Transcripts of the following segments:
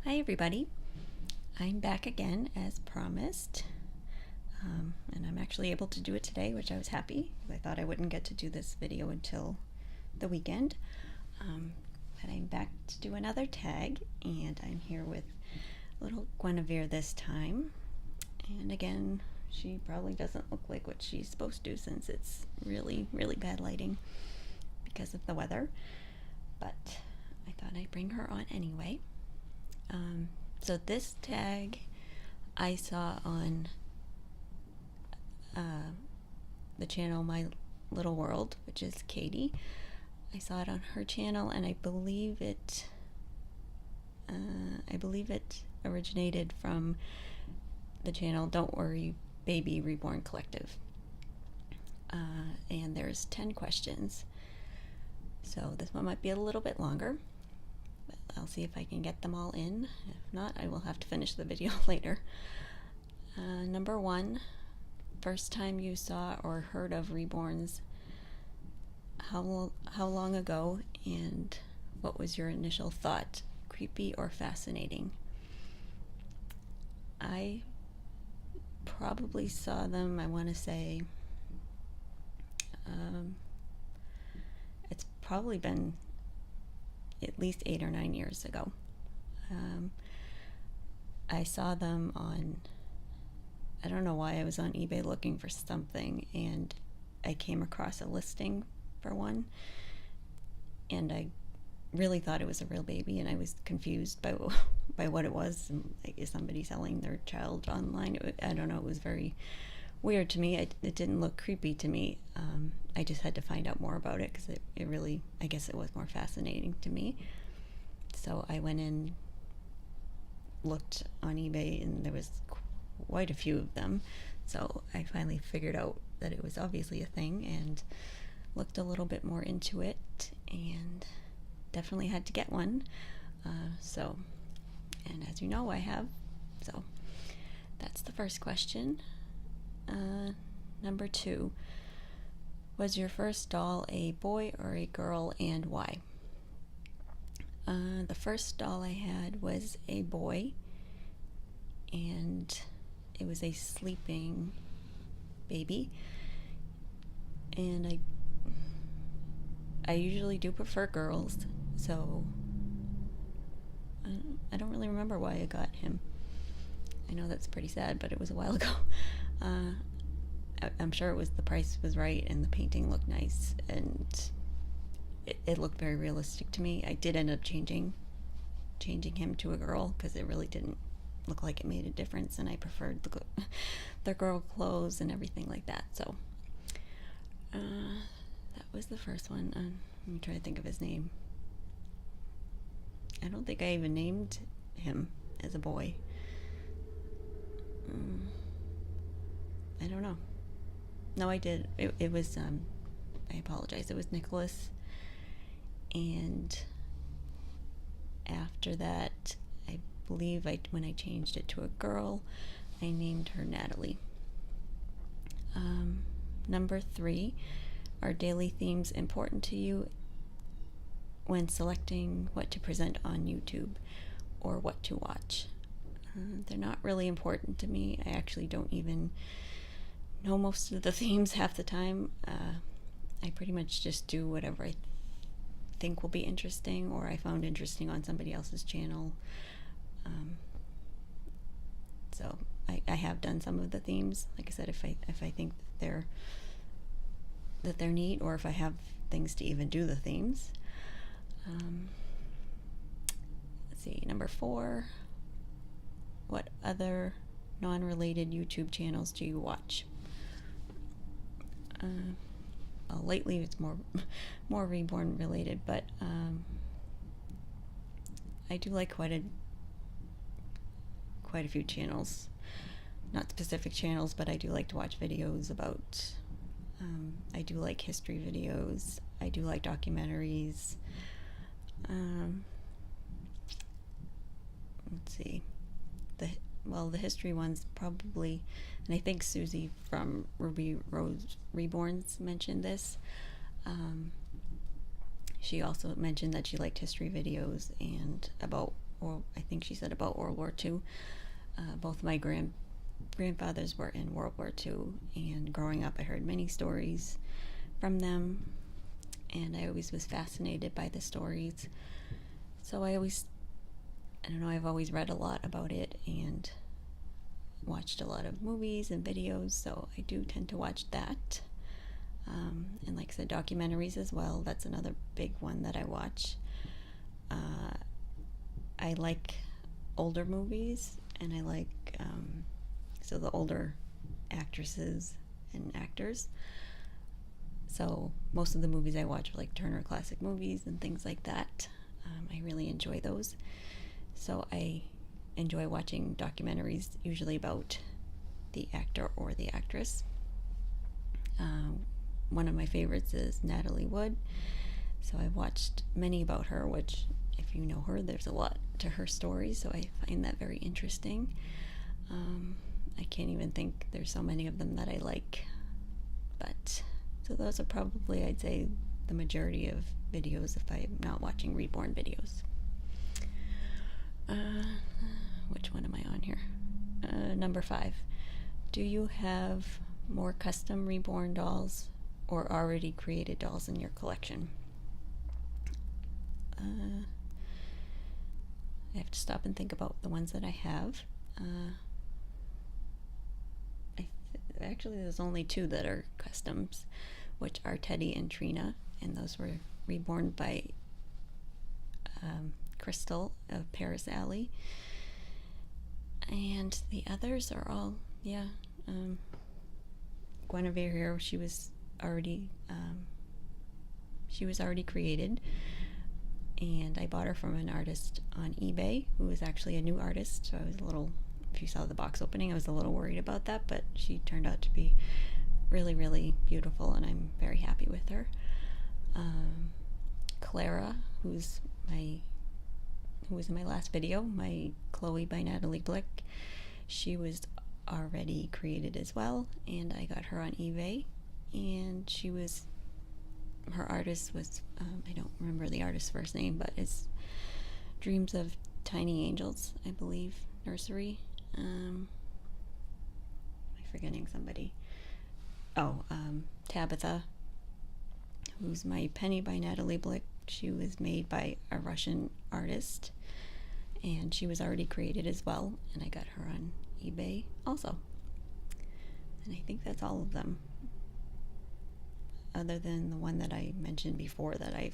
Hi everybody, I'm back again as promised, and I'm actually able to do it today, which I was happy. I thought I wouldn't get to do this video until the weekend, but I'm back to do another tag, and I'm here with little Guinevere this time. And again, she probably doesn't look like what she's supposed to since it's really, really bad lighting because of the weather, but I thought I'd bring her on anyway. So this tag I saw on the channel My Little World, which is Katie. I saw it on her channel, and I believe it originated from the channel Don't Worry Baby Reborn Collective. And there's 10 questions, so this one might be a little bit longer. I'll see if I can get them all in. If not, I will have to finish the video later. Number 1, first time you saw or heard of reborns, how long ago, and what was your initial thought? Creepy or fascinating? I probably saw them, I want to say, it's probably been at least 8 or 9 years ago. I saw them on, I don't know why, I was on eBay looking for something, and I came across a listing for one, and I really thought it was a real baby, and I was confused by what it was. Like, is somebody selling their child online? I don't know, it was very weird to me. It didn't look creepy to me. I just had to find out more about it because it really, I guess it was more fascinating to me. So I went in, looked on eBay, and there was quite a few of them. So I finally figured out that it was obviously a thing and looked a little bit more into it, and definitely had to get one. And as you know, I have. So that's the first question. Number 2, was your first doll a boy or a girl, and why? The first doll I had was a boy, and it was a sleeping baby, and I usually do prefer girls, so I don't really remember why I got him. I know that's pretty sad, but it was a while ago. I'm sure it was the price was right and the painting looked nice, and it looked very realistic to me. I did end up changing him to a girl because it really didn't look like it made a difference, and I preferred the girl clothes and everything like that. So that was the first one. Let me try to think of his name. I don't think I even named him as a boy. I don't know. No, I did. It was, I apologize. It was Nicholas. And after that, I believe when I changed it to a girl, I named her Natalie. Number 3, are daily themes important to you when selecting what to present on YouTube or what to watch? They're not really important to me. I actually don't even know most of the themes half the time. I pretty much just do whatever I think will be interesting, or I found interesting on somebody else's channel. So I have done some of the themes. Like I said, if I think that they're neat, or if I have things to even do the themes. Let's see, number 4. What other non-related YouTube channels do you watch? Well, lately it's more reborn related, but I do like quite a few channels. Not specific channels, but I do like to watch videos about. I do like history videos. I do like documentaries. Let's see. The history ones probably, and I think Susie from Ruby Rose Reborns mentioned this. She also mentioned that she liked history videos and about, or I think she said about World War II. Both my grandfathers were in World War II, and growing up I heard many stories from them, and I always was fascinated by the stories. So I don't know, I've always read a lot about it and watched a lot of movies and videos, so I do tend to watch that. And like I said, documentaries as well. That's another big one that I watch. I like older movies, and I like so the older actresses and actors. So most of the movies I watch are like Turner Classic Movies and things like that. I really enjoy those. So I enjoy watching documentaries, usually about the actor or the actress. One of my favorites is Natalie Wood. So I've watched many about her, which, if you know her, there's a lot to her story, so I find that very interesting. I can't even think, there's so many of them that I like. But, so those are probably, I'd say, the majority of videos if I'm not watching reborn videos. Which one am I on here? Number 5. Do you have more custom reborn dolls or already created dolls in your collection? I have to stop and think about the ones that I have. Actually, there's only 2 that are customs, which are Teddy and Trina, and those were reborn by Crystal of Paris Alley. And the others are all, Guinevere here, she was already created, and I bought her from an artist on eBay who was actually a new artist, so I was a little, if you saw the box opening, I was a little worried about that, but she turned out to be really, really beautiful, and I'm very happy with her. Clara, who was in my last video, my Chloe by Natalie Blick, she was already created as well, and I got her on eBay, and her artist was, I don't remember the artist's first name, but it's Dreams of Tiny Angels, I believe, nursery. Am I forgetting somebody? Tabitha, who's my Penny by Natalie Blick. She was made by a Russian artist, and she was already created as well, and I got her on eBay also. And I think that's all of them, other than the one that I mentioned before that I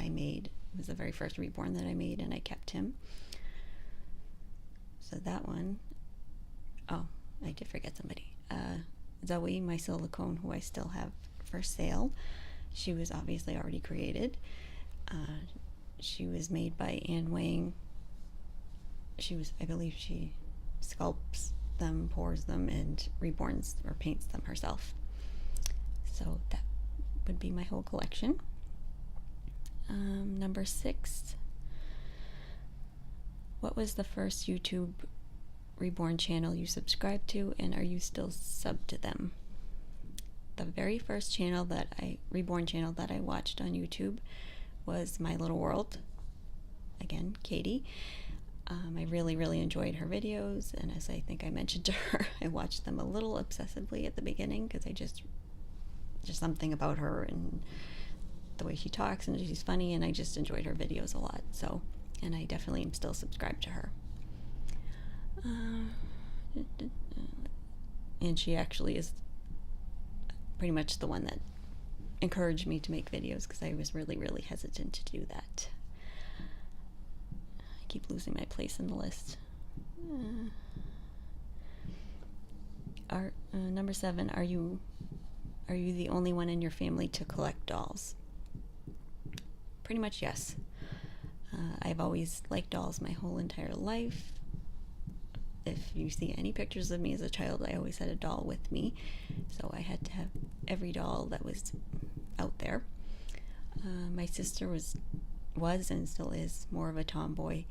made. It was the very first reborn that I made, and I kept him. So that one. Oh, I did forget somebody. Zoe, my silicone, who I still have for sale. She was obviously already created. She was made by Anne Wang. I believe she sculpts them, pours them, and reborns or paints them herself. So that would be my whole collection. Number 6. What was the first YouTube reborn channel you subscribed to, and are you still subbed to them? The very first reborn channel that I watched on YouTube was My Little World. Again, Katie. I really, really enjoyed her videos, and as I think I mentioned to her, I watched them a little obsessively at the beginning because I just something about her and the way she talks, and she's funny, and I just enjoyed her videos a lot. So, and I definitely am still subscribed to her. And she actually is pretty much the one that encouraged me to make videos, because I was really, really hesitant to do that. I keep losing my place in the list. Number 7, are you the only one in your family to collect dolls? Pretty much yes. I've always liked dolls my whole entire life. If you see any pictures of me as a child, I always had a doll with me, so I had to have every doll that was out there. My sister was and still is more of a tomboy.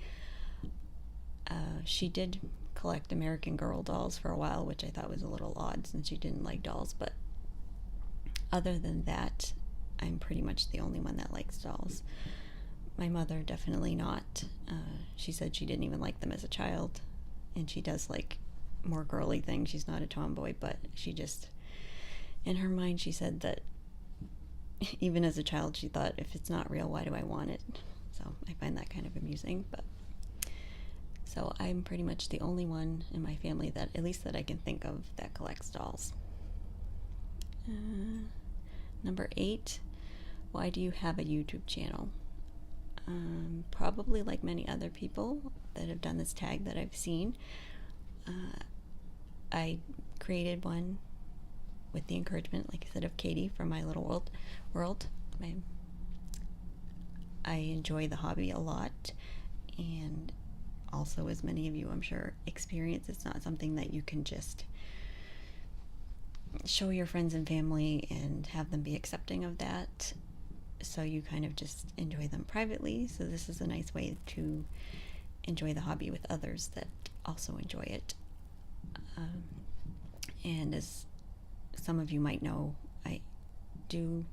She did collect American Girl dolls for a while, which I thought was a little odd since she didn't like dolls, but other than that, I'm pretty much the only one that likes dolls. my mother, definitely not. She said she didn't even like them as a child, and she does like more girly things. She's not a tomboy, but she just, in her mind, she said that even as a child, she thought, if it's not real, why do I want it? So I find that kind of amusing. But so I'm pretty much the only one in my family that, at least that I can think of, that collects dolls. Number 8, why do you have a YouTube channel? Probably like many other people that have done this tag that I've seen, I created one with the encouragement, like I said, of Katie from My Little World. I enjoy the hobby a lot, and also, as many of you I'm sure experience, it's not something that you can just show your friends and family and have them be accepting of that. So you kind of just enjoy them privately. So this is a nice way to enjoy the hobby with others that also enjoy it. And as some of you might know, I do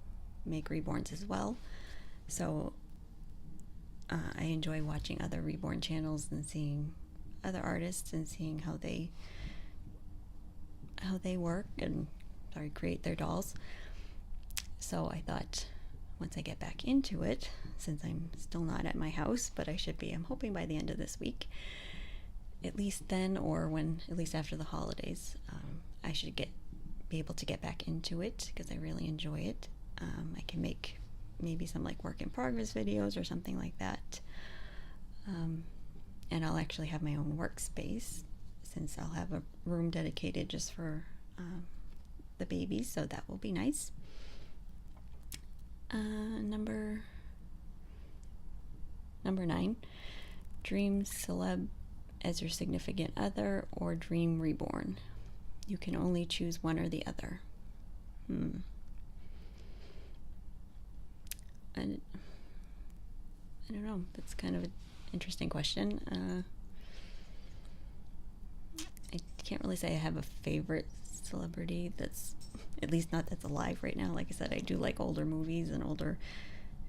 make reborns as well. So I enjoy watching other reborn channels and seeing other artists and seeing how they work and create their dolls. So I thought, once I get back into it, since I'm still not at my house, but I should be, I'm hoping by the end of this week, at least then, or when, at least after the holidays, I should be able to get back into it, because I really enjoy it. I can make maybe some like work in progress videos or something like that. And I'll actually have my own workspace, since I'll have a room dedicated just for the babies, so that will be nice. Number 9, dream celeb as your significant other or dream reborn. You can only choose one or the other. I don't know. That's kind of an interesting question. I can't really say I have a favorite celebrity that's, at least not that's alive right now. Like I said, I do like older movies and older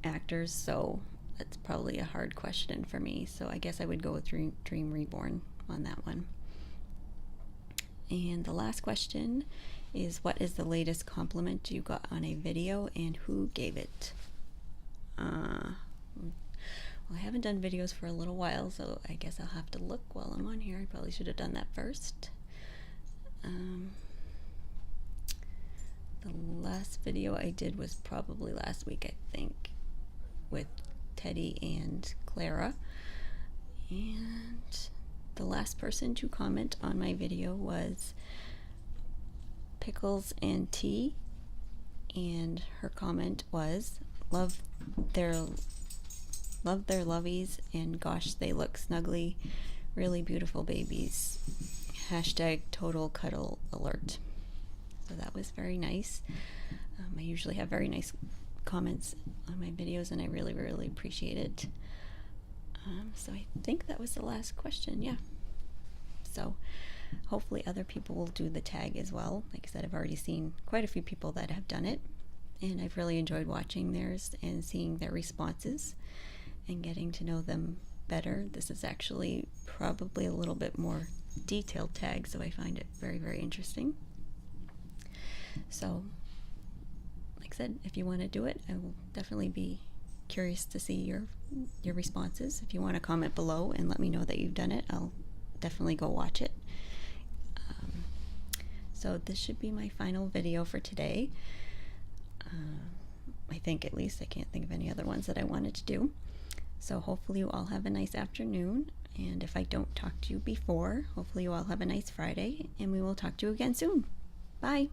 actors, so that's probably a hard question for me. So I guess I would go with Dream Reborn on that one. And the last question is, what is the latest compliment you got on a video and who gave it? Well, I haven't done videos for a little while, so I guess I'll have to look while I'm on here. I probably should have done that first. The last video I did was probably last week, I think, with Teddy and Clara. And the last person to comment on my video was Pickles and Tea, and her comment was, love their lovies, and gosh, they look snuggly, really beautiful babies. Hashtag total cuddle alert. So that was very nice. I usually have very nice comments on my videos, and I really, really appreciate it. So I think that was the last question, yeah. So hopefully other people will do the tag as well. Like I said, I've already seen quite a few people that have done it, and I've really enjoyed watching theirs and seeing their responses and getting to know them better. This is actually probably a little bit more detailed tag, so I find it very, very interesting. So, like I said, if you want to do it, I will definitely be curious to see your responses. If you want to comment below and let me know that you've done it, I'll definitely go watch it. So this should be my final video for today. I think, at least. I can't think of any other ones that I wanted to do. So hopefully you all have a nice afternoon, and if I don't talk to you before, hopefully you all have a nice Friday, and we will talk to you again soon. Bye!